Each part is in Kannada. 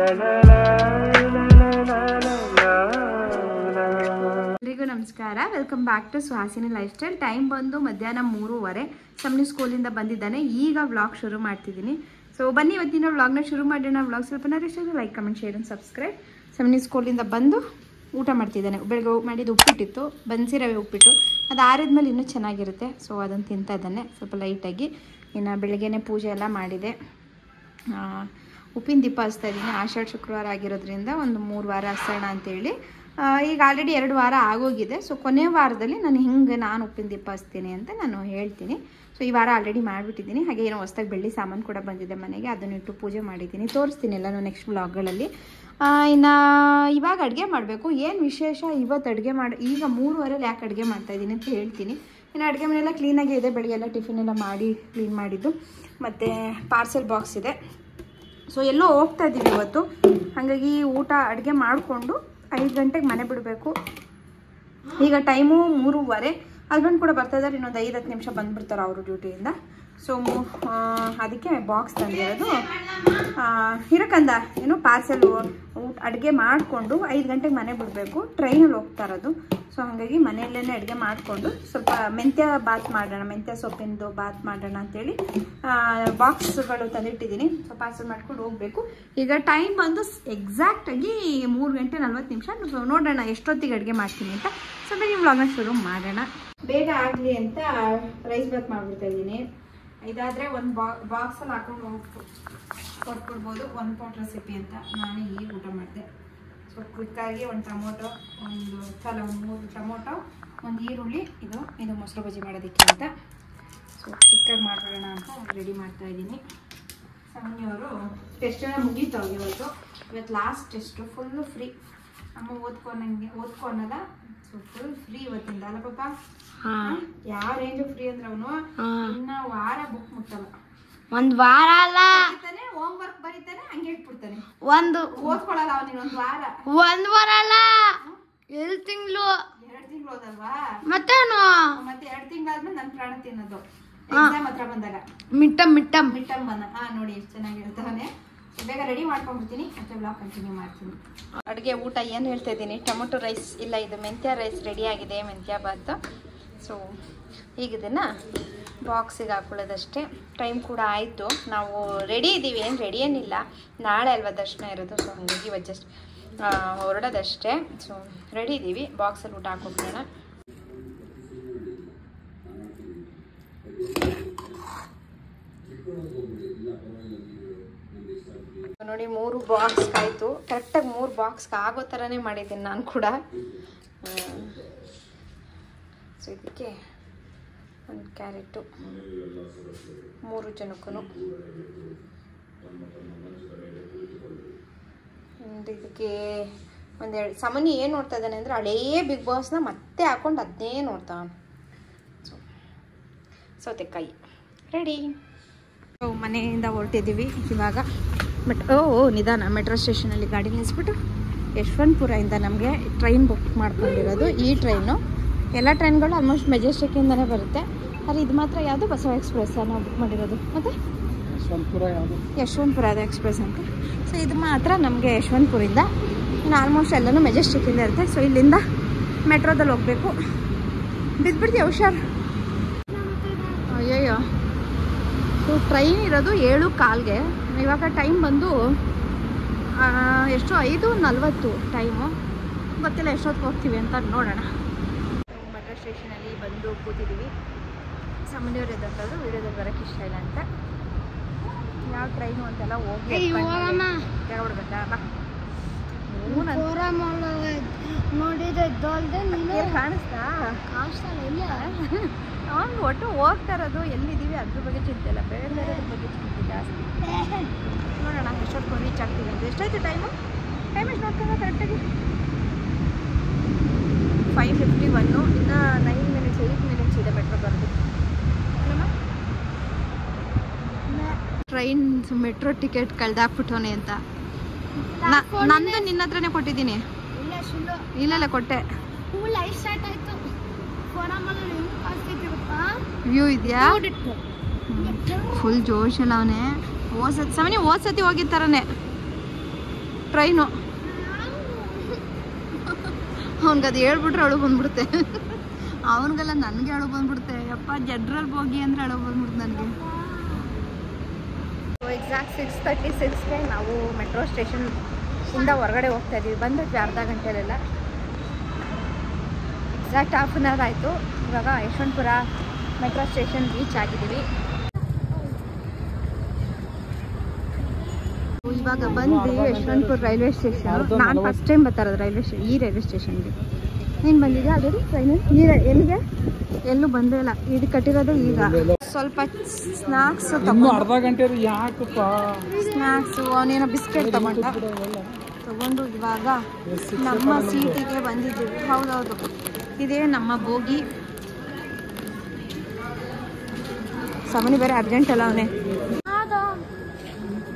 ಎಲ್ರಿಗೂ ನಮಸ್ಕಾರ, welcome back to Suhasini lifestyle. Time ಬಂದು ಮಧ್ಯಾಹ್ನ 3:30. ಸಮನಿ ಸ್ಕೂಲಿಂದ ಬಂದಿದ್ದಾನೆ. ಈಗ ವ್ಲಾಗ್ ಶುರು ಮಾಡ್ತಿದ್ದೀನಿ. ಸೊ ಬನ್ನಿ ಇವತ್ತಿನ ವ್ಲಾಗ್ನ ಶುರು ಮಾಡೋಣ. ವ್ಲಾಗ್ ಸ್ವಲ್ಪ ಇಷ್ಟ like, comment, share and subscribe. Samani ಸ್ಕೂಲಿಂದ ಬಂದು ಊಟ ಮಾಡ್ತಿದ್ದಾನೆ. ಬೆಳಗ್ಗೆ ಮಾಡಿದ್ದು ಉಪ್ಪಿಟ್ಟಿತ್ತು, ಬನ್ಸಿ ರವೆ ಉಪ್ಪಿಟ್ಟು. ಅದು ಆರಿದ್ಮೇಲೆ ಇನ್ನೂ ಚೆನ್ನಾಗಿರುತ್ತೆ. ಸೊ ಅದನ್ನು ತಿಂತಾ ಇದ್ದಾನೆ ಸ್ವಲ್ಪ ಲೈಟಾಗಿ. ಇನ್ನು ಬೆಳಗ್ಗೆನೇ ಪೂಜೆ ಎಲ್ಲ ಮಾಡಿದೆ. ಉಪ್ಪಿನ ದೀಪ ಹಚ್ತಾ ಇದ್ದೀನಿ. ಆಷಾಢ ಶುಕ್ರವಾರ ಆಗಿರೋದ್ರಿಂದ ಒಂದು 3 ವಾರ ಹಚ್ಚೋಣ ಅಂತೇಳಿ. ಈಗ ಆಲ್ರೆಡಿ 2 ವಾರ ಆಗೋಗಿದೆ. ಸೊ ಕೊನೆಯ ವಾರದಲ್ಲಿ ನಾನು ಉಪ್ಪಿನ ದೀಪ ಹಚ್ತೀನಿ ಅಂತ ನಾನು ಹೇಳ್ತೀನಿ. ಸೊ ಈ ವಾರ ಆಲ್ರೆಡಿ ಮಾಡಿಬಿಟ್ಟಿದ್ದೀನಿ. ಹಾಗೆ ಏನೋ ಹೊಸದಾಗಿ ಬೆಳ್ಳಿ ಸಾಮಾನು ಕೂಡ ಬಂದಿದೆ ಮನೆಗೆ, ಅದನ್ನು ಇಟ್ಟು ಪೂಜೆ ಮಾಡಿದ್ದೀನಿ. ತೋರಿಸ್ತೀನಿ ಎಲ್ಲನೂ ನೆಕ್ಸ್ಟ್ ವ್ಲಾಗ್ಗಳಲ್ಲಿ. ಇನ್ನು ಇವಾಗ ಅಡುಗೆ ಮಾಡಬೇಕು. ಏನು ವಿಶೇಷ ಇವತ್ತು ಅಡುಗೆ ಈಗ 3 ಯಾಕೆ ಅಡುಗೆ ಮಾಡ್ತಾಯಿದ್ದೀನಿ ಅಂತ ಹೇಳ್ತೀನಿ. ಇನ್ನು ಅಡುಗೆ ಮನೆಯೆಲ್ಲ ಕ್ಲೀನಾಗಿ ಇದೆ. ಬೆಳಗ್ಗೆ ಎಲ್ಲ ಟಿಫಿನ್ ಎಲ್ಲ ಮಾಡಿ ಕ್ಲೀನ್ ಮಾಡಿದ್ದು. ಮತ್ತು ಪಾರ್ಸೆಲ್ ಬಾಕ್ಸ್ ಇದೆ. ಸೊ ಎಲ್ಲೋ ಹೋಗ್ತಾ ಇದ್ದೀವಿ ಇವತ್ತು. ಹಾಗಾಗಿ ಊಟ ಅಡುಗೆ ಮಾಡಿಕೊಂಡು 5 ಗಂಟೆಗೆ ಮನೆ ಬಿಡಬೇಕು. ಈಗ ಟೈಮು 3:30. ಹಸ್ಬೆಂಡ್ ಕೂಡ ಬರ್ತಾ ಇದ್ದಾರೆ. ಇನ್ನೊಂದು 5-10 ನಿಮಿಷ ಬಂದುಬಿಡ್ತಾರೆ ಅವರು ಡ್ಯೂಟಿಯಿಂದ. ಸೊ ಅದಕ್ಕೆ ಬಾಕ್ಸ್ ತಂದಿರೋದು. ಇರಕಂದ ಏನು ಪಾರ್ಸೆಲ್ ಅಡುಗೆ ಮಾಡಿಕೊಂಡು 5 ಗಂಟೆಗೆ ಮನೆ ಬಿಡಬೇಕು. ಟ್ರೈನಲ್ಲಿ ಹೋಗ್ತಾ ಇರೋದು. ಸೊ ಹಾಗಾಗಿ ಮನೆಯಲ್ಲೇ ಅಡುಗೆ ಮಾಡಿಕೊಂಡು ಸ್ವಲ್ಪ ಮೆಂತ್ಯ ಬಾತ್ ಮಾಡೋಣ, ಮೆಂತ್ಯ ಸೊಪ್ಪಿಂದು ಬಾತ್ ಮಾಡೋಣ ಅಂತೇಳಿ ಬಾಕ್ಸ್ಗಳು ತಂದಿಟ್ಟಿದ್ದೀನಿ. ಸೊ ಪಾರ್ಸೆಲ್ ಮಾಡ್ಕೊಂಡು ಹೋಗಬೇಕು. ಈಗ ಟೈಮ್ ಬಂದು ಎಕ್ಸಾಕ್ಟಾಗಿ 3:40. ನೋಡೋಣ ಎಷ್ಟೊತ್ತಿಗೆ ಅಡುಗೆ ಮಾಡ್ತೀನಿ ಅಂತ. ಸೊ ನೀವು ವ್ಲಾಗ್ನ ಶುರು ಮಾಡೋಣ. ಬೇಗ ಆಗಲಿ ಅಂತ ರೈಸ್ ಬಾತ್ ಮಾಡಿಬಿಡ್ತಾ ಇದ್ದೀನಿ. ಇದಾದರೆ ಒಂದು ಬಾಕ್ಸಲ್ಲಿ ಹಾಕೊಂಡು ಕೊಟ್ಬಿಡ್ಬೋದು. 1 ಪಾಟ್ ರೆಸಿಪಿ ಅಂತ ನಾನು ಈಗ ಊಟ ಮಾಡಿದೆ. ಸೊ ಕ್ವಿಕ್ಕಾಗಿ ಒಂದು ಟೊಮೊಟೊ, 3 ಟೊಮೊಟೊ, 1 ಈರುಳ್ಳಿ, ಇದು ಮೊಸರು ಬಜ್ಜಿ ಮಾಡೋದಕ್ಕೆ ಅಂತ. ಸೊ ಕ್ವಿಕ್ಕಾಗಿ ಮಾಡ್ಬಿಡೋಣ ಅಂತ ರೆಡಿ ಮಾಡ್ತಾಯಿದ್ದೀನಿ. ಸಮನಿಯವರು ಟೆಸ್ಟ್ ಎಲ್ಲ ಮುಗೀತಾವೆ ಇವತ್ತು ಲಾಸ್ಟ್ ಟೆಸ್ಟು. Full free. ಅಮ್ಮ ಓದ್ಕೊ ಅನ್ನೋದ. ಸೊ ಫುಲ್ ಫ್ರೀ ಇವತ್ತಿಂದ ಅಲ್ಲ ಪಾಪ? ಯಾವ ರೇಂಜ್ ಫ್ರೀ ಅಂದ್ರೆ ಅವನು ಇನ್ನ ವಾರ ಬುಕ್ ಮುಟ್ಟಲ್ಲ. 1 ವಾರ ಅಲ್ಲ, ಹೋಮ್ ವರ್ಕ್ ಬರೀತಾನೆ, ಹಂಗೆ ಇಟ್ಬಿಡ್ತಾನೆ. ಓದ್ಕೊಳಲ್ಲ ಅವನಿಗೆ 1 ವಾರ. 1 ವಾರ ಅಲ್ಲ, 2 ತಿಂಗಳು. 2 ತಿಂಗಳು ಹೋದಲ್ವಾ? ಮತ್ತೆ 2 ತಿಂಗಳಾದ್ಮೇಲೆ ನನ್ನ ಪ್ರಾಣ ತಿನ್ನೋದು. ಎಕ್ಸಾಮ್ ಹತ್ರ ಬಂದಾಗ ಮಿಟ್ಟಮ್ ಬಂದ. ನೋಡಿ ಎಷ್ಟು ಚೆನ್ನಾಗಿರ್ತಾನೆ. ಬೇಗ ರೆಡಿ ಮಾಡ್ಕೊಂಡ್ಬಿಡ್ತೀನಿ. ಮತ್ತೆ ಬ್ಲಾಗ್ ಕಂಟಿನ್ಯೂ ಮಾಡ್ತೀನಿ. ಅಡುಗೆ ಊಟ ಏನು ಹೇಳ್ತಾ ಇದ್ದೀನಿ. ಟೊಮೊಟೊ ರೈಸ್ ಇಲ್ಲ, ಇದು ಮೆಂತ್ಯ ರೈಸ್ ರೆಡಿ ಆಗಿದೆ, ಮೆಂತ್ಯ ಬಾತ್. ಸೊ ಈಗ ಇದನ್ನು ಬಾಕ್ಸಿಗೆ ಹಾಕೊಳ್ಳೋದಷ್ಟೇ. ಟೈಮ್ ಕೂಡ ಆಯಿತು. ನಾವು ರೆಡಿ ಇದ್ದೀವಿ, ಏನು ರೆಡಿ ಏನಿಲ್ಲ. ನಾಳೆ ಅಲ್ವಾ ದರ್ಶನ ಇರೋದು. ಸೊ ಹಾಗಾಗಿ ಇವತ್ತು ಜಸ್ಟ್ ಹೊರಡೋದಷ್ಟೇ. ಸೊ ರೆಡಿ ಇದ್ದೀವಿ. ಬಾಕ್ಸಲ್ಲಿ ಊಟ ಹಾಕೊಬಿಡೋಣ. ನೋಡಿ 3 ಬಾಕ್ಸ್ ಆಯಿತು. ಕರೆಕ್ಟಾಗಿ 3 ಬಾಕ್ಸ್ಗೆ ಆಗೋ ಥರನೇ ಮಾಡಿದ್ದೀನಿ ನಾನು ಕೂಡ. ಸೊ ಇದಕ್ಕೆ 1 ಕ್ಯಾರೆಟು 3 ಜನಕ್ಕೂ. ಇದಕ್ಕೆ 1-2 ಸಮನಿ ಏನು ನೋಡ್ತಾ ಇದ್ದಾನೆ ಅಂದರೆ ಹಳೇ ಬಿಗ್ ಬಾಸ್ನ ಮತ್ತೆ ಹಾಕೊಂಡು ಅದನ್ನೇ ನೋಡ್ತಾನೆ. ಸೌತೆಕಾಯಿ ರೆಡಿ. ಮನೆಯಿಂದ ಹೊರಟಿದ್ದೀವಿ ಇವಾಗ. ಬಟ್ ನಿಧಾನ. ಮೆಟ್ರೋ ಸ್ಟೇಷನಲ್ಲಿ ಗಾಡಿ ನಿಲ್ಲಿಸ್ಬಿಟ್ಟು ಯಶವಂತಪುರದಿಂದ ನಮಗೆ ಟ್ರೈನ್ ಬುಕ್ ಮಾಡ್ಕೊಂಡಿರೋದು. ಈ ಟ್ರೈನು ಎಲ್ಲ ಟ್ರೈನ್ಗಳು ಆಲ್ಮೋಸ್ಟ್ ಮೆಜೆಸ್ಟಿಕ್ಕಿಂದನೇ ಬರುತ್ತೆ. ಆದರೆ ಇದು ಮಾತ್ರ ಯಾವುದು ಬಸವ ಎಕ್ಸ್ಪ್ರೆಸ್ ನಾವು ಬುಕ್ ಮಾಡಿರೋದು. ಮತ್ತು ಯಶವಂತಪುರ ಅದು ಎಕ್ಸ್ಪ್ರೆಸ್ ಅಂತ. ಸೊ ಇದು ಮಾತ್ರ ನಮಗೆ ಯಶವಂತಪುರಿಂದ. ಇನ್ನು ಆಲ್ಮೋಸ್ಟ್ ಎಲ್ಲನೂ ಮೆಜೆಸ್ಟಿಕ್ಕಿಂದ ಇರುತ್ತೆ. ಸೊ ಇಲ್ಲಿಂದ ಮೆಟ್ರೋದಲ್ಲಿ ಹೋಗಬೇಕು. ಬಿದ್ದುಬಿಡ್ತೀವಿ ಹುಷಾರು. ಅಯ್ಯಯ್ಯೋ. ಸೊ ಟ್ರೈನ್ ಇರೋದು 7:15ಗೆ. ಇವಾಗ ಟೈಮ್ ಬಂದು ಎಷ್ಟು 5:40 ಟೈಮು. ಗೊತ್ತಿಲ್ಲ ಎಷ್ಟೊತ್ತಿಗೆ ಹೋಗ್ತೀವಿ ಅಂತ ನೋಡೋಣ. ಮೆಟ್ರೋ ಸ್ಟೇಷನಲ್ಲಿ ಬಂದು ಕೂತಿದ್ದೀವಿ. ಸಮನಿಯವ್ರು ಎದ್ದಂಥದ್ದು ವೀಡಿಯೋದಲ್ಲಿ ಬರೋಕ್ಕೆ ಇಷ್ಟ ಇಲ್ಲ ಅಂತ. ಯಾವ ಟ್ರೈನು ಅಂತೆಲ್ಲ ಹೋಗಿ ಕೇಳ್ಬಿಡ್ಬೇಕಾ? ಕಾಣಿಸ್ತಾ ಇಲ್ಲ. ಅವ್ನು ಒಟ್ಟು ಹೋಗ್ತಾ ಇರೋದು ಎಲ್ಲಿದ್ದೀವಿ ಅದ್ರ ಬಗ್ಗೆ ಚಿಂತೆ ಇಲ್ಲ, ಬೇರೆ ಬಗ್ಗೆ ಚಿಂತೆ ಜಾಸ್ತಿ. ನೋಡೋಣ ಎಷ್ಟೊತ್ತು ರೀಚ್ ಆಗ್ತೀವಿ ಅಂತ. ಎಷ್ಟಾಯ್ತು ಟೈಮು? ಟೈಮ್ ಎಷ್ಟು ನೋಡ್ಕೊಂಡು ಕರೆಕ್ಟಾಗಿ 5:51. ಇನ್ನು 9 ಮಿನಿಟ್ಸ್ 8 ಮಿನಿಟ್ಸ್ ಇದೆ ಮೆಟ್ರೋ ಬರೋದು. ಟ್ರೈನ್ ಮೆಟ್ರೋ ಟಿಕೆಟ್ ಕಳ್ದಾಕ್ಬಿಟ್ಟವನೆ ಅಂತ. ನಂದು ನಿನ್ನ ಹತ್ರನೇ ಕೊಟ್ಟಿದ್ದೀನಿ. ಇಲ್ಲ ಕೊಟ್ಟೆ. ವ್ಯೂ ಇದೆಯಾ? ಫುಲ್ ಜೋಶ್ ಅಲ್ಲ ಅವನೇ. ಹೋದ್ಸತಿ ಹೋಗಿರ್ತಾರನೆ. ಟ್ರೈನು. ಅವ್ನಿಗದು ಹೇಳ್ಬಿಟ್ರೆ ಅಳು ಬಂದ್ಬಿಡುತ್ತೆ. ಅವನಿಗೆಲ್ಲ ನನಗೆ ಅಳು ಬಂದ್ಬಿಡುತ್ತೆ. ಯಪ್ಪ ಜನರಲ್ ಬೋಗಿ ಅಂದರೆ ಅಳು ಬಂದ್ಬಿಡುತ್ತೆ ನನಗೆ. ಎಕ್ಸಾಕ್ಟ್ 6:36ಗೆ ನಾವು ಮೆಟ್ರೋ ಸ್ಟೇಷನ್ ಇಂದ ಹೊರಗಡೆ ಹೋಗ್ತಾ ಇದ್ದೀವಿ. ಬಂದಿದ್ವಿ ಅರ್ಧ ಗಂಟೆಲೆಲ್ಲ. ಎಕ್ಸಾಕ್ಟ್ ಹಾಫ್ ಆನ್ ಅವರ್ ಆಯಿತು. ಇವಾಗ ಯಶವಂತಪುರ ಮೆಟ್ರೋ ಸ್ಟೇಷನ್ ರೀಚ್ ಆಗಿದ್ದೀವಿ. ಇವಾಗ ಬಂದು ಯಶವಂತಪುರ ರೈಲ್ವೆ ಸ್ಟೇಷನ್. ನಾನು ಫಸ್ಟ್ ಟೈಮ್ ಬರ್ತಾರದು ಈ ರೈಲ್ವೆ ಸ್ಟೇಷನ್ಗೆ. ನೀನು ಬಂದಿದ್ಯಾ ಅದೇ ಟ್ರೈನಲ್ಲಿ? ಎಲ್ಲಿಗೆ? ಎಲ್ಲೂ ಬಂದೇ ಇಲ್ಲ. ಇದು ಕಟ್ಟಿರೋದು ಈಗ. ಸ್ವಲ್ಪ ಸ್ನಾಕ್ಸ್ ಅರ್ಧ ಗಂಟೆ ಯಾಕಪ್ಪ ಸ್ನಾಕ್ಸು ಅವನೇನೋ ಬಿಸ್ಕೆಟ್ ತಗೊಂಡು ಇವಾಗ ನಮ್ಮ ಸೀಟಿಗೆ ಬಂದಿದ್ದೀವಿ. ಹೌದೌದು, ಇದೇ ನಮ್ಮ ಬೋಗಿ. ಸಮನಿ ಬೇರೆ ಅರ್ಜೆಂಟ್ ಅಲ್ಲ ಅವನೇ.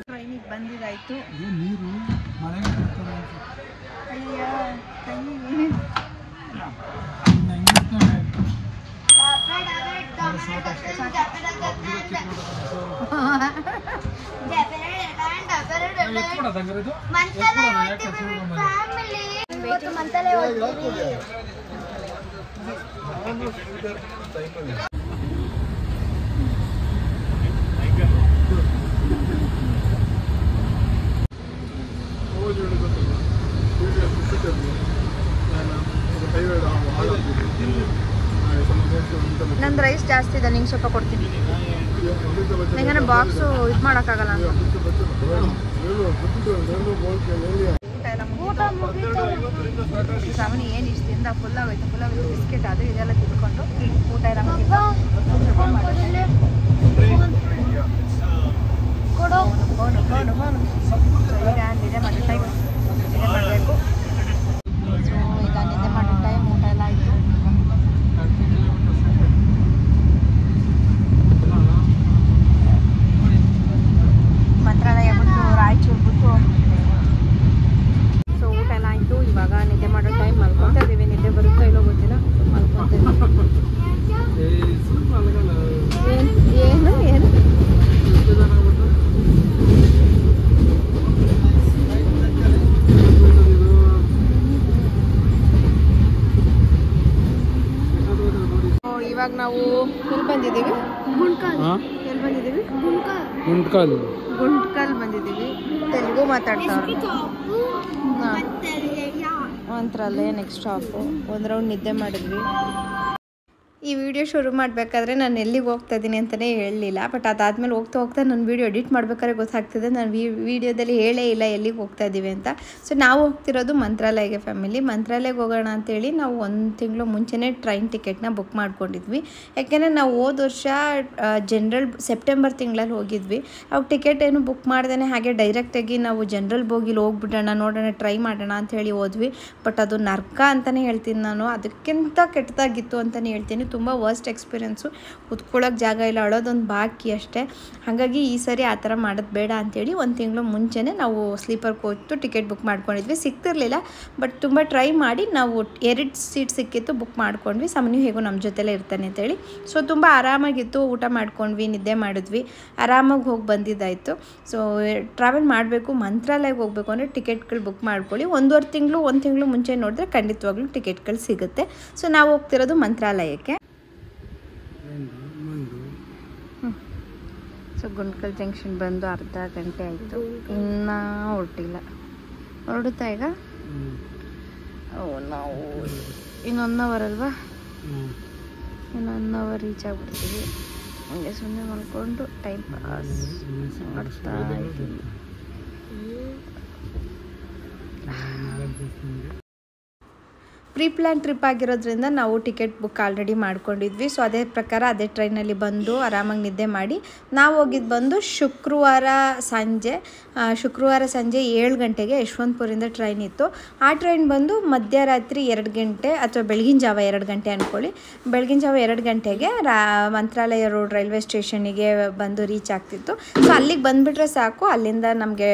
ಟ್ರೈನಿಗೆ ಬಂದಿದ್ದಾಯ್ತು. ನೀರು ನಂದು ರೈಸ್ ಜಾಸ್ತಿ ಇದೆ, ನಿಂಗೆ ಸ್ವಲ್ಪ ಕೊಡ್ತೀನಿ. ನಿಂಗೇನೆ ಬಾಕ್ಸು ಇದು ಮಾಡೋಕ್ಕಾಗಲ್ಲ ಅಂತ. ಸಾಮಾನ್ಯ ಏನು ಇಷ್ಟಿಂದ ಫುಲ್ ಆಗೋಯ್ತು. ಬಿಸ್ಕೆಟ್ ಅದು ಇದೆಲ್ಲ ತಿಳ್ಕೊಂಡು ಊಟ ಎಲ್ಲ ನಿದ್ದೆ ಮಾಡಿ ಟೈಮ್ ಮಾಡಬೇಕು. ಸೊ ಈಗ ನಿದ್ದೆ ಮಾಡೋ ಟೈಮ್, ಊಟ ಎಲ್ಲ ಆಯಿತು. ಮಂತ್ರಾಲಯ ಬಿಟ್ಟು ರಾಯಚೂರು ಬಿಟ್ಟು ಸೊ ಊಟ ಎಲ್ಲ ಆಯಿತು. ಇವಾಗ ನಿದ್ದೆ ಮಾಡೋ ಟೈಮ್. ಮಲ್ಕೊತಾ ಇದ್ದೀವಿ. ನಿದ್ದೆ ಬರುತ್ತೋ ಇಲ್ಲೋ ಗೊತ್ತಿಲ್ಲ, ಮಲ್ಕೊತಾ ಇದ್ದೀವಿ. ಏನು ಏನು ಇವಾಗ ನಾವು ಎಲ್ಲಿ ಬಂದಿದ್ದೀವಿ? ಎಲ್ಲಿ ಬಂದಿದ್ದೀವಿ? ಗುಂಟ್ಕಲ್ ಬಂದಿದ್ದೀವಿ. ತೆಲುಗು ಮಾತಾಡ್ತಾವ್ರೆ. ಮಂತ್ರಾಲಯ ನೆಕ್ಸ್ಟ್ ಸ್ಟಾಪು. ಒಂದು ರೌಂಡ್ ನಿದ್ದೆ ಮಾಡಿದ್ವಿ. ಈ ವಿಡಿಯೋ ಶುರು ಮಾಡಬೇಕಾದ್ರೆ ನಾನು ಎಲ್ಲಿಗೆ ಹೋಗ್ತಾ ಇದ್ದೀನಿ ಅಂತಲೇ ಹೇಳಲಿಲ್ಲ. ಬಟ್ ಅದಾದಮೇಲೆ ಹೋಗ್ತಾ ನಾನು ವೀಡಿಯೋ ಎಡಿಟ್ ಮಾಡ್ಬೇಕಾದ್ರೆ ಗೊತ್ತಾಗ್ತಿದೆ ನಾನು ವೀಡಿಯೋದಲ್ಲಿ ಹೇಳೇ ಇಲ್ಲ ಎಲ್ಲಿಗೆ ಹೋಗ್ತಾ ಇದ್ದೀವಿ ಅಂತ. ಸೊ ನಾವು ಹೋಗ್ತಿರೋದು ಮಂತ್ರಾಲಯಗೆ ಫ್ಯಾಮಿಲಿ. ಮಂತ್ರಾಲಯಕ್ಕೆ ಹೋಗೋಣ ಅಂತೇಳಿ ನಾವು 1 ತಿಂಗಳು ಮುಂಚೆನೇ ಟ್ರೈನ್ ಟಿಕೆಟ್ನ ಬುಕ್ ಮಾಡ್ಕೊಂಡಿದ್ವಿ. ಯಾಕೆಂದರೆ ನಾವು ಹೋದ ವರ್ಷ ಜನರಲ್ ಸೆಪ್ಟೆಂಬರ್ ತಿಂಗಳಲ್ಲಿ ಹೋಗಿದ್ವಿ. ಅವಾಗ ಟಿಕೆಟ್ ಏನು ಬುಕ್ ಮಾಡ್ದೇ ಹಾಗೆ ಡೈರೆಕ್ಟಾಗಿ ನಾವು ಜನರಲ್ ಬೋಗಿಲಿ ಹೋಗ್ಬಿಡೋಣ, ನೋಡೋಣ, ಟ್ರೈ ಮಾಡೋಣ ಅಂತ ಹೇಳಿ ಹೋದ್ವಿ. ಬಟ್ ಅದು ನರ್ಕ ಅಂತಲೇ ಹೇಳ್ತೀನಿ ನಾನು. ಅದಕ್ಕಿಂತ ಕೆಟ್ಟದಾಗಿತ್ತು ಅಂತಲೇ ಹೇಳ್ತೀನಿ. ತುಂಬ ವರ್ಸ್ಟ್ ಎಕ್ಸ್ಪೀರಿಯೆನ್ಸು. ಕೂತ್ಕೊಳ್ಳೋಕೆ ಜಾಗ ಇಲ್ಲ, ಅಳೋದೊಂದು ಬಾಕಿ ಅಷ್ಟೇ. ಹಾಗಾಗಿ ಈ ಸರಿ ಆ ಥರ ಮಾಡೋದು ಬೇಡ ಅಂತೇಳಿ 1 ತಿಂಗಳು ಮುಂಚೆನೇ ನಾವು ಸ್ಲೀಪರ್ ಕೋಚ್ ಟಿಕೆಟ್ ಬುಕ್ ಮಾಡ್ಕೊಂಡಿದ್ವಿ. ಸಿಗ್ತಿರ್ಲಿಲ್ಲ, ಬಟ್ ತುಂಬ ಟ್ರೈ ಮಾಡಿ ನಾವು 2 ಸೀಟ್ ಸಿಕ್ಕಿತ್ತು, ಬುಕ್ ಮಾಡ್ಕೊಂಡ್ವಿ. ಸಮನ್ಯು ಹೇಗೋ ನಮ್ಮ ಜೊತೆಲೇ ಇರ್ತಾನೆ ಅಂತೇಳಿ. ಸೊ ತುಂಬ ಆರಾಮಾಗಿತ್ತು. ಊಟ ಮಾಡ್ಕೊಂಡ್ವಿ, ನಿದ್ದೆ ಮಾಡಿದ್ವಿ, ಆರಾಮಾಗಿ ಹೋಗಿ ಬಂದಿದ್ದಾಯಿತು. ಸೊ ಟ್ರಾವೆಲ್ ಮಾಡಬೇಕು, ಮಂತ್ರಾಲಯಕ್ಕೆ ಹೋಗಬೇಕು ಅಂದರೆ ಟಿಕೆಟ್ಗಳು ಬುಕ್ ಮಾಡ್ಕೊಳ್ಳಿ. 1 ತಿಂಗಳು ಮುಂಚೆ ನೋಡಿದ್ರೆ ಖಂಡಿತವಾಗ್ಲೂ ಟಿಕೆಟ್ಗಳು ಸಿಗುತ್ತೆ. ಸೊ ನಾವು ಹೋಗ್ತಿರೋದು ಮಂತ್ರಾಲಯಕ್ಕೆ. ಸೊ ಗುಂಟ್ಕಲ್ ಜಂಕ್ಷನ್ ಬಂದು ಅರ್ಧ ಗಂಟೆ ಆಯಿತು, ಇನ್ನೂ ಹೊರಟಿಲ್ಲ. ಹೊರಡುತ್ತಾ ಈಗ? ನಾವು ಇನ್ನು 1 ಅವರ್ ಅಲ್ವಾ, ಇನ್ನು 1 ಅವರ್ ರೀಚ್ ಆಗಿಬಿಡ್ತೀವಿ. ಹಂಗೆ ಸುಮ್ಮನೆ ಮಾಡ್ಕೊಂಡು ಟೈಮ್ ಪಾಸ್ ಮಾಡ್ತಾ ಇದ್ದೀವಿ. ಪ್ರೀ ಪ್ಲ್ಯಾನ್ ಟ್ರಿಪ್ ಆಗಿರೋದ್ರಿಂದ ನಾವು ಟಿಕೆಟ್ ಬುಕ್ ಆಲ್ರೆಡಿ ಮಾಡ್ಕೊಂಡಿದ್ವಿ. ಸೊ ಅದೇ ಪ್ರಕಾರ ಅದೇ ಟ್ರೈನಲ್ಲಿ ಬಂದು ಆರಾಮಾಗಿ ನಿದ್ದೆ ಮಾಡಿ ನಾವು ಹೋಗಿದ್ದು ಬಂದು ಶುಕ್ರವಾರ ಸಂಜೆ 7 ಗಂಟೆಗೆ ಯಶವಂತಪುರಿಂದ ಟ್ರೈನ್ ಇತ್ತು. ಆ ಟ್ರೈನ್ ಬಂದು ಮಧ್ಯರಾತ್ರಿ 2 ಗಂಟೆ ಅಥವಾ ಬೆಳಗಿನ ಜಾವ 2 ಗಂಟೆ ಅಂದ್ಕೊಳ್ಳಿ. ಬೆಳಗಿನ ಜಾವ 2 ಗಂಟೆಗೆ ಮಂತ್ರಾಲಯ ರೋಡ್ ರೈಲ್ವೆ ಸ್ಟೇಷನಿಗೆ ಬಂದು ರೀಚ್ ಆಗ್ತಿತ್ತು. ಸೊ ಅಲ್ಲಿಗೆ ಬಂದುಬಿಟ್ರೆ ಸಾಕು, ಅಲ್ಲಿಂದ ನಮಗೆ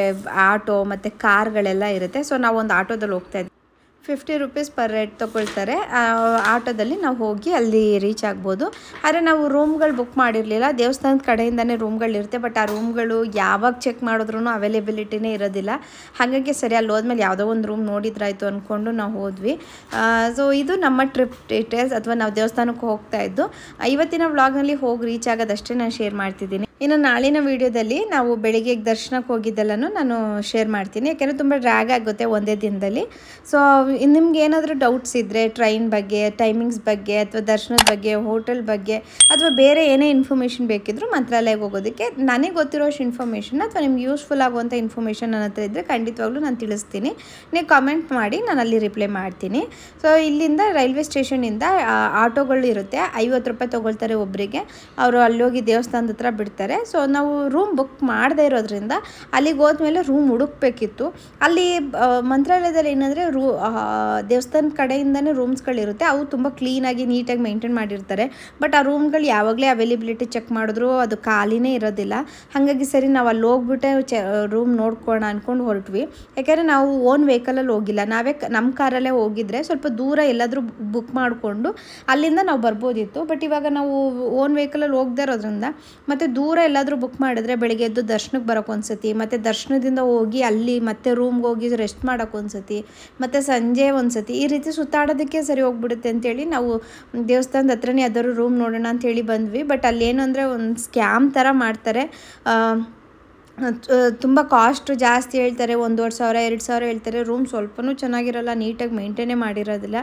ಆಟೋ ಮತ್ತು ಕಾರ್ಗಳೆಲ್ಲ ಇರುತ್ತೆ. ಸೊ ನಾವು ಒಂದು ಆಟೋದಲ್ಲಿ ಹೋಗ್ತಾ ಇದ್ವಿ. 50 ರೂಪೀಸ್ ಪರ್ ಹೆಡ್ ತೊಗೊಳ್ತಾರೆ. ಆಟೋದಲ್ಲಿ ನಾವು ಹೋಗಿ ಅಲ್ಲಿ ರೀಚ್ ಆಗ್ಬೋದು. ಆದರೆ ನಾವು ರೂಮ್ಗಳು ಬುಕ್ ಮಾಡಿರಲಿಲ್ಲ. ದೇವಸ್ಥಾನದ ಕಡೆಯಿಂದನೇ ರೂಮ್ಗಳಿರುತ್ತೆ, ಬಟ್ ಆ ರೂಮ್ಗಳು ಯಾವಾಗ ಚೆಕ್ ಮಾಡಿದ್ರೂ ಅವೈಲೇಬಿಲಿಟಿನೇ ಇರೋದಿಲ್ಲ. ಹಾಗಾಗಿ ಸರಿ ಅಲ್ಲಿ ಹೋದ್ಮೇಲೆ ಯಾವುದೋ ಒಂದು ರೂಮ್ ನೋಡಿದ್ರಾಯ್ತು ಅಂದ್ಕೊಂಡು ನಾವು ಹೋದ್ವಿ. ಸೊ ಇದು ನಮ್ಮ ಟ್ರಿಪ್ ಡೀಟೇಲ್ಸ್, ಅಥವಾ ನಾವು ದೇವಸ್ಥಾನಕ್ಕೆ ಹೋಗ್ತಾ ಇದ್ದು. ಇವತ್ತಿನ ವ್ಲಾಗ್ನಲ್ಲಿ ಹೋಗಿ ರೀಚ್ ಆಗೋದಷ್ಟೇ ನಾನು ಶೇರ್ ಮಾಡ್ತಿದ್ದೀನಿ. ಇನ್ನು ನಾಳಿನ ವೀಡಿಯೋದಲ್ಲಿ ನಾವು ಬೆಳಿಗ್ಗೆ ದರ್ಶನಕ್ಕೆ ಹೋಗಿದ್ದೆಲ್ಲನೂ ನಾನು ಶೇರ್ ಮಾಡ್ತೀನಿ, ಯಾಕೆಂದರೆ ತುಂಬ ಡ್ರ್ಯಾಗ್ ಆಗುತ್ತೆ ಒಂದೇ ದಿನದಲ್ಲಿ. ಸೊ ನಿಮ್ಗೆ ಏನಾದರೂ ಡೌಟ್ಸ್ ಇದ್ದರೆ ಟ್ರೈನ್ ಬಗ್ಗೆ, ಟೈಮಿಂಗ್ಸ್ ಬಗ್ಗೆ, ಅಥವಾ ದರ್ಶನದ ಬಗ್ಗೆ, ಹೋಟೆಲ್ ಬಗ್ಗೆ, ಅಥವಾ ಬೇರೆ ಏನೇ ಇನ್ಫಾರ್ಮೇಷನ್ ಬೇಕಿದ್ದರೂ ಮಂತ್ರಾಲಯಕ್ಕೆ ಹೋಗೋದಕ್ಕೆ ನನಗೆ ಗೊತ್ತಿರೋಷ್ಟು ಇನ್ಫಾರ್ಮೇಷನ್ ಅಥವಾ ನಿಮ್ಗೆ ಯೂಸ್ಫುಲ್ ಆಗುವಂಥ ಇನ್ಫಾರ್ಮೇಷನ್ ನನ್ನ ಹತ್ರ ಇದ್ದರೆ ಖಂಡಿತವಾಗ್ಲೂ ನಾನು ತಿಳಿಸ್ತೀನಿ. ನೀವು ಕಾಮೆಂಟ್ ಮಾಡಿ, ನಾನು ಅಲ್ಲಿ ರಿಪ್ಲೈ ಮಾಡ್ತೀನಿ. ಸೊ ಇಲ್ಲಿಂದ ರೈಲ್ವೆ ಸ್ಟೇಷನಿಂದ ಆಟೋಗಳು ಇರುತ್ತೆ, 50 ರೂಪಾಯಿ ತೊಗೊಳ್ತಾರೆ ಒಬ್ಬರಿಗೆ. ಅವರು ಅಲ್ಲಿ ಹೋಗಿ ದೇವಸ್ಥಾನದ ಹತ್ರ ಬಿಡ್ತಾರೆ. ಸೊ ನಾವು ರೂಮ್ ಬುಕ್ ಮಾಡದೇ ಇರೋದ್ರಿಂದ ಅಲ್ಲಿಗೆ ಹೋದ್ಮೇಲೆ ರೂಮ್ ಹುಡುಕ್ಬೇಕಿತ್ತು. ಅಲ್ಲಿ ಮಂತ್ರಾಲಯದಲ್ಲಿ ಏನಂದರೆ ದೇವಸ್ಥಾನದ ಕಡೆಯಿಂದನೇ ರೂಮ್ಸ್ಗಳಿರುತ್ತೆ, ಅವು ತುಂಬ ಕ್ಲೀನಾಗಿ ನೀಟಾಗಿ ಮೇಂಟೈನ್ ಮಾಡಿರ್ತಾರೆ. ಬಟ್ ಆ ರೂಮ್ಗಳು ಯಾವಾಗಲೇ ಅವೈಲೇಬಿಲಿಟಿ ಚೆಕ್ ಮಾಡಿದ್ರು ಅದು ಖಾಲಿನೇ ಇರೋದಿಲ್ಲ. ಹಾಗಾಗಿ ಸರಿ ನಾವು ಅಲ್ಲಿ ಹೋಗ್ಬಿಟ್ಟೆ ರೂಮ್ ನೋಡ್ಕೊಳ್ಳೋಣ ಅಂದ್ಕೊಂಡು ಹೊರಟ್ವಿ. ಯಾಕೆಂದರೆ ನಾವು ಓನ್ ವೆಹಿಕಲಲ್ಲಿ ಹೋಗಿಲ್ಲ, ನಾವೇ ನಮ್ಮ ಕಾರಲ್ಲೇ ಹೋಗಿದ್ರೆ ಸ್ವಲ್ಪ ದೂರ ಎಲ್ಲಾದರೂ ಬುಕ್ ಮಾಡಿಕೊಂಡು ಅಲ್ಲಿಂದ ನಾವು ಬರ್ಬೋದಿತ್ತು. ಬಟ್ ಇವಾಗ ನಾವು ಓನ್ ವೆಹಿಕಲಲ್ಲಿ ಹೋಗದೇ ಇರೋದ್ರಿಂದ ಮತ್ತು ದೂರ ಎಲ್ಲಾದರೂ ಬುಕ್ ಮಾಡಿದ್ರೆ ಬೆಳಿಗ್ಗೆ ಎದ್ದು ದರ್ಶನಕ್ಕೆ ಬರೋಕ್ಕೆ ಒಂದ್ಸತಿ, ಮತ್ತು ದರ್ಶನದಿಂದ ಹೋಗಿ ಅಲ್ಲಿ ಮತ್ತೆ ರೂಮ್ಗೆ ಹೋಗಿ ರೆಸ್ಟ್ ಮಾಡೋಕ್ಕೆ ಒಂದ್ಸತಿ, ಮತ್ತು ಸಂಜೆ ಒಂದ್ಸತಿ, ಈ ರೀತಿ ಸುತ್ತಾಡೋದಕ್ಕೆ ಸರಿ ಹೋಗ್ಬಿಡುತ್ತೆ ಅಂತೇಳಿ ನಾವು ದೇವಸ್ಥಾನದ ಹತ್ರನೇ ಯಾವ್ದಾದ್ರು ರೂಮ್ ನೋಡೋಣ ಅಂಥೇಳಿ ಬಂದ್ವಿ. ಬಟ್ ಅಲ್ಲೇನು ಅಂದರೆ ಒಂದು ಸ್ಕ್ಯಾಮ್ ಥರ ಮಾಡ್ತಾರೆ. ತುಂಬ ಕಾಸ್ಟು ಜಾಸ್ತಿ ಹೇಳ್ತಾರೆ, 1,500 2,000 ಹೇಳ್ತಾರೆ. ರೂಮ್ ಸ್ವಲ್ಪನೂ ಚೆನ್ನಾಗಿರೋಲ್ಲ, ನೀಟಾಗಿ ಮೇಂಟೈನೇ ಮಾಡಿರೋದಿಲ್ಲ.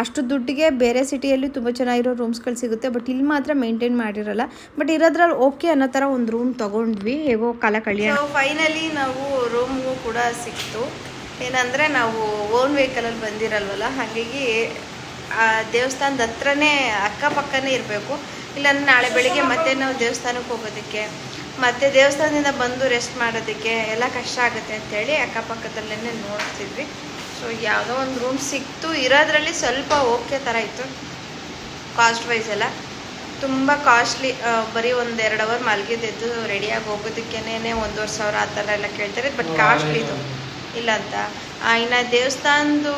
ಅಷ್ಟು ದುಡ್ಡಿಗೆ ಬೇರೆ ಸಿಟಿಯಲ್ಲಿ ತುಂಬ ಚೆನ್ನಾಗಿರೋ ರೂಮ್ಸ್ಗಳು ಸಿಗುತ್ತೆ, ಬಟ್ ಇಲ್ಲಿ ಮಾತ್ರ ಮೇಂಟೈನ್ ಮಾಡಿರೋಲ್ಲ. ಬಟ್ ಇರೋದ್ರಲ್ಲಿ ಓಕೆ ಅನ್ನೋ ಥರ ಒಂದು ರೂಮ್ ತೊಗೊಂಡ್ವಿ, ಹೇಗೋ ಕಾಲ ಕಳಿಯೋಣ. ಫೈನಲಿ ನಾವು ರೂಮ್ಗೂ ಕೂಡ ಸಿಕ್ತು. ಏನಂದರೆ ನಾವು ಓನ್ ವೆಹಿಕಲಲ್ಲಿ ಬಂದಿರಲ್ವಲ್ಲ, ಹಾಗಾಗಿ ದೇವಸ್ಥಾನದ ಹತ್ರನೇ ಅಕ್ಕಪಕ್ಕನೇ ಇರಬೇಕು. ಇಲ್ಲಾಂದರೆ ನಾಳೆ ಬೆಳಿಗ್ಗೆ ಮತ್ತೆ ನಾವು ದೇವಸ್ಥಾನಕ್ಕೆ ಹೋಗೋದಕ್ಕೆ, ಮತ್ತು ದೇವಸ್ಥಾನದಿಂದ ಬಂದು ರೆಸ್ಟ್ ಮಾಡೋದಕ್ಕೆ ಎಲ್ಲ ಕಷ್ಟ ಆಗುತ್ತೆ ಅಂಥೇಳಿ ಅಕ್ಕಪಕ್ಕದಲ್ಲೇ ನೋಡ್ತಿದ್ವಿ. ಸೊ ಯಾವುದೋ ಒಂದು ರೂಮ್ ಸಿಕ್ತು. ಇರೋದ್ರಲ್ಲಿ ಸ್ವಲ್ಪ ಓಕೆ ಥರ ಇತ್ತು. ಕಾಸ್ಟ್ ವೈಸ್ ಎಲ್ಲ ತುಂಬ ಕಾಸ್ಟ್ಲಿ. ಬರೀ 1-2 ಅವರ್ ಮಲಗಿದ್ದು ರೆಡಿಯಾಗಿ ಹೋಗೋದಕ್ಕೇನೆ 1,500 ಆ ಥರ ಎಲ್ಲ ಕೇಳ್ತಾರೆ. ಬಟ್ ಕಾಸ್ಟ್ಲಿ ಇದು ಇಲ್ಲ ಅಂತ. ಇನ್ನು ದೇವಸ್ಥಾನದ್ದು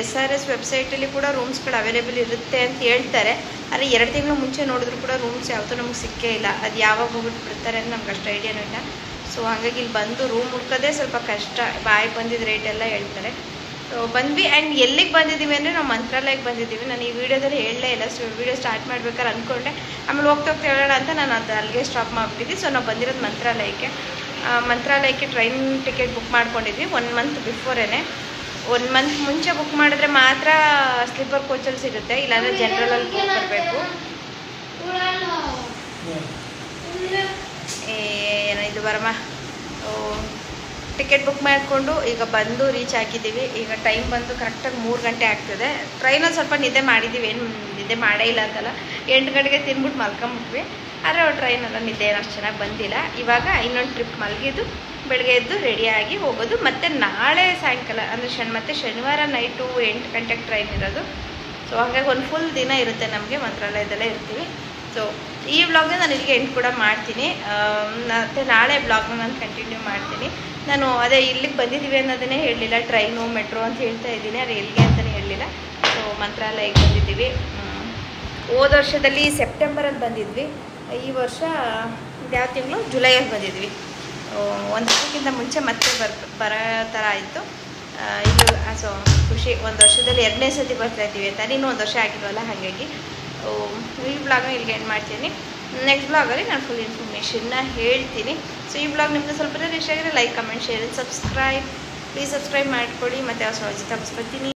SRS ವೆಬ್ಸೈಟಲ್ಲಿ ಕೂಡ ರೂಮ್ಸ್ಗಳು ಅವೈಲೇಬಲ್ ಇರುತ್ತೆ ಅಂತ ಹೇಳ್ತಾರೆ. ಆದರೆ 2 ತಿಂಗಳು ಮುಂಚೆ ನೋಡಿದ್ರು ಕೂಡ ರೂಮ್ಸ್ ಯಾವತ್ತೂ ನಮ್ಗೆ ಸಿಕ್ಕೇ ಇಲ್ಲ. ಅದು ಯಾವಾಗ ಹೋಗ್ಬಿಟ್ಟು ಬಿಡ್ತಾರೆ ಅಂತ ನಮ್ಗೆ ಅಷ್ಟು ಐಡಿಯಾನೂ ಇಲ್ಲ. ಸೊ ಹಾಗಾಗಿ ಇಲ್ಲಿ ಬಂದು ರೂಮ್ ಹುಡ್ಕೋದೇ ಸ್ವಲ್ಪ ಕಷ್ಟ. ಬಾಯಿ ಬಂದಿದ್ದ ರೇಟ್ ಎಲ್ಲ ಹೇಳ್ತಾರೆ. ಸೊ ಬಂದ್ವಿ. ಆ್ಯಂಡ್ ಎಲ್ಲಿಗೆ ಬಂದಿದ್ದೀವಿ ಅಂದರೆ ನಾವು ಮಂತ್ರಾಲಯಕ್ಕೆ ಬಂದಿದ್ದೀವಿ. ನಾನು ಈ ವಿಡಿಯೋದಲ್ಲಿ ಹೇಳಲೇ ಇಲ್ಲ. ಸೊ ವಿಡಿಯೋ ಸ್ಟಾರ್ಟ್ ಮಾಡ್ಬೇಕಾದ್ರೆ ಅಂದ್ಕೊಂಡೆ, ಆಮೇಲೆ ಹೋಗ್ತಾ ಹೇಳೋಣ ಅಂತ ನಾನು ಅದು ಅಲ್ಲಿಗೆ ಸ್ಟಾಪ್ ಮಾಡಿಬಿಟ್ಟಿದ್ದೆ. ಸೊ ನಾವು ಬಂದಿರೋದು ಮಂತ್ರಾಲಯಕ್ಕೆ ಟ್ರೈನ್ ಟಿಕೆಟ್ ಬುಕ್ ಮಾಡ್ಕೊಂಡಿದ್ವಿ 1 ಮಂತ್ ಬಿಫೋರೇನೆ. 1 ಮಂತ್ ಮುಂಚೆ ಬುಕ್ ಮಾಡಿದ್ರೆ ಮಾತ್ರ ಸ್ಲೀಪರ್ ಕೋಚಲ್ಲಿ ಸಿಗುತ್ತೆ, ಇಲ್ಲಾಂದರೆ ಜನರಲಲ್ಲಿ ಬುಕ್ ಮಾಡಬೇಕು. ಏನೋ ಇದು ಬರಮ್ಮ. ಟಿಕೆಟ್ ಬುಕ್ ಮಾಡಿಕೊಂಡು ಈಗ ಬಂದು ರೀಚ್ ಆಗಿದ್ದೀವಿ. ಈಗ ಟೈಮ್ ಬಂದು ಕರೆಕ್ಟಾಗಿ 3 ಗಂಟೆ ಆಗ್ತದೆ. ಟ್ರೈನಲ್ಲಿ ಸ್ವಲ್ಪ ನಿದ್ದೆ ಮಾಡಿದ್ದೀವಿ, ಏನು ನಿದ್ದೆ ಮಾಡೇ ಇಲ್ಲ ಅಂತಲ್ಲ. 8 ಗಂಟೆಗೆ ತಿಂದ್ಬಿಟ್ಟು ಮಲ್ಕೊಂಬಿಟ್ವಿ. ಆದರೆ ಟ್ರೈನೆಲ್ಲ ನಿದ್ದೆ ಏನು ಅಷ್ಟು ಚೆನ್ನಾಗಿ ಬಂದಿಲ್ಲ. ಇವಾಗ ಇನ್ನೊಂದು ಟ್ರಿಪ್ ಮಲಗಿದ್ದು ಬೆಳಗ್ಗೆ ಎದ್ದು ರೆಡಿಯಾಗಿ ಹೋಗೋದು. ಮತ್ತು ನಾಳೆ ಸಾಯಂಕಾಲ ಅಂದರೆ ಮತ್ತು ಶನಿವಾರ ನೈಟು 8 ಗಂಟೆಗೆ ಟ್ರೈನ್ ಇರೋದು. ಸೊ ಹಾಗಾಗಿ ಒಂದು ಫುಲ್ ದಿನ ಇರುತ್ತೆ ನಮಗೆ, ಮಂತ್ರಾಲಯದಲ್ಲೇ ಇರ್ತೀವಿ. ಸೊ ಈ ವ್ಲಾಗ್ನ ನಾನು ಇಲ್ಲಿಗೆ ಎಂಡ್ ಕೂಡ ಮಾಡ್ತೀನಿ. ಮತ್ತು ನಾಳೆ ವ್ಲಾಗ್ನ ನಾನು ಕಂಟಿನ್ಯೂ ಮಾಡ್ತೀನಿ. ನಾನು ಅದೇ ಇಲ್ಲಿಗೆ ಬಂದಿದ್ದೀವಿ ಅನ್ನೋದನ್ನೇ ಹೇಳಲಿಲ್ಲ, ಟ್ರೈನು ಮೆಟ್ರೋ ಅಂತ ಹೇಳ್ತಾ ಇದ್ದೀನಿ, ಅದು ಎಲ್ಲಿಗೆ ಅಂತಲೇ ಹೇಳಲಿಲ್ಲ. ಸೊ ಮಂತ್ರಾಲಯಕ್ಕೆ ಬಂದಿದ್ದೀವಿ. ಹೋದ ವರ್ಷದಲ್ಲಿ ಸೆಪ್ಟೆಂಬರಲ್ಲಿ ಬಂದಿದ್ವಿ. ಈ ವರ್ಷ ಯಾವ ತಿಂಗಳು ಜುಲೈಯಲ್ಲಿ ಬಂದಿದ್ವಿ. 1 ವರ್ಷಕ್ಕಿಂತ ಮುಂಚೆ ಮತ್ತೆ ಬರೋ ಥರ ಆಯಿತು. ಇದು ಸೊ ಖುಷಿ. 1 ವರ್ಷದಲ್ಲಿ 2ನೇ ಸತಿ ಬರ್ತಾಯಿದ್ದೀವಿ ಅಂತ. ಇನ್ನೂ 1 ವರ್ಷ ಆಗಿಲ್ವಲ್ಲ, ಹಾಗಾಗಿ ಈ ವ್ಲಾಗ್ನ ಇಲ್ಲಿಗೆ ಎಂಡ್ ಮಾಡ್ತೀನಿ. ನೆಕ್ಸ್ಟ್ ವ್ಲಾಗಲ್ಲಿ ನಾನು ಫುಲ್ ಇನ್ಫಾರ್ಮೇಷನ್ನ ಹೇಳ್ತೀನಿ. ಸೊ ಈ ವ್ಲಾಗ್ ನಿಮಗೆ ಸ್ವಲ್ಪ ಇಷ್ಟ ಆಗಿದ್ರೆ like, comment, share, subscribe. Please subscribe ಮಾಡಿಕೊಡಿ. ಮತ್ತು ಹೊಸ ತಪ್ಪಿಸ್ಕೊತೀನಿ.